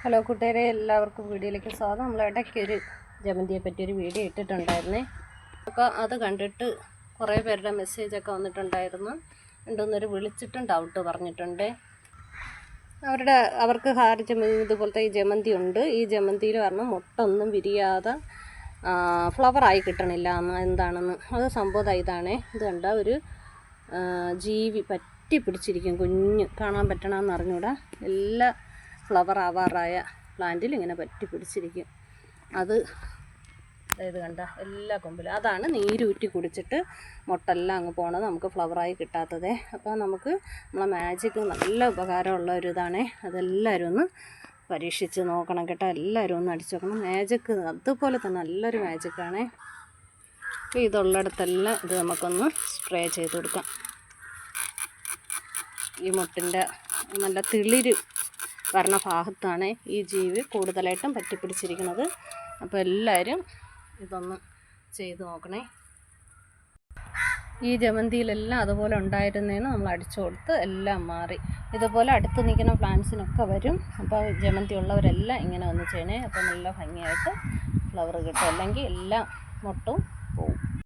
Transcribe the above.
Hello കൂട്ടുകാരെ, എല്ലാവർക്കും വീഡിയോയിലേക്ക് സ്വാഗതം. നമ്മൾ ഇടയ്ക്കൊരു ജമന്തിയെ പറ്റിയൊരു വീഡിയോ ഇട്ടിട്ടുണ്ടായിരുന്നേ. അപ്പോൾ അത് കണ്ടിട്ട് കുറേ പേരുടെ മെസ്സേജൊക്കെ വന്നിട്ടുണ്ടായിരുന്നു. രണ്ടുമൂന്നേര് വിളിച്ചിട്ടും ഡൗട്ട് പറഞ്ഞിട്ടുണ്ട്. അവർക്ക് ഇതുപോലത്തെ ഈ ജമന്തി ഉണ്ട്. ഈ ജമന്തിയിൽ പറഞ്ഞാൽ മുട്ടൊന്നും വിരിയാതെ ഫ്ലവറായി കിട്ടണില്ല എന്താണെന്ന്. അത് സംഭവം ഇതാണേ. ഇത് കണ്ട ഒരു ജീവി പറ്റി പിടിച്ചിരിക്കും, കുഞ്ഞ് കാണാൻ പറ്റണമെന്ന് അറിഞ്ഞൂടാ. എല്ലാ ഫ്ലവർ ആവാറായ പ്ലാന്റിൽ ഇങ്ങനെ പറ്റി പിടിച്ചിരിക്കും. അത് ഇത് കണ്ട എല്ലാ കൊമ്പിലും. അതാണ് നീരൂറ്റി കുടിച്ചിട്ട് മുട്ടെല്ലാം അങ്ങ് പോണത്, നമുക്ക് ഫ്ലവറായി കിട്ടാത്തത്. അപ്പോൾ നമുക്ക് നമ്മളെ മാജിക്ക് നല്ല ഉപകാരമുള്ള ഒരു ഇതാണേ. അതെല്ലാവരും ഒന്ന് പരീക്ഷിച്ച് നോക്കണം കേട്ടോ. എല്ലാവരും ഒന്ന് അടിച്ചു നോക്കണം. മാജിക്ക് അതുപോലെ തന്നെ നല്ലൊരു മാജിക്കാണേ. അപ്പോൾ ഇതുള്ളിടത്തെല്ലാം ഇത് നമുക്കൊന്ന് സ്പ്രേ ചെയ്ത് കൊടുക്കാം. ഈ മുട്ടിൻ്റെ നല്ല തിളിര് വരണ ഭാഗത്താണ് ഈ ജീവി കൂടുതലായിട്ടും പറ്റിപ്പിടിച്ചിരിക്കുന്നത്. അപ്പോൾ എല്ലാവരും ഇതൊന്ന് ചെയ്ത് നോക്കണേ. ഈ ജമന്തിയിലെല്ലാം അതുപോലെ ഉണ്ടായിരുന്നേന്ന് നമ്മൾ അടിച്ചു കൊടുത്ത് എല്ലാം മാറി. ഇതുപോലെ അടുത്ത് നിൽക്കുന്ന പ്ലാന്റ്സിനൊക്കെ വരും. അപ്പോൾ ജമന്തി ഉള്ളവരെല്ലാം ഇങ്ങനെ ഒന്ന് ചെയ്യണേ. അപ്പോൾ നല്ല ഭംഗിയായിട്ട് ഫ്ലവർ കിട്ടും. അല്ലെങ്കിൽ എല്ലാ മുട്ടും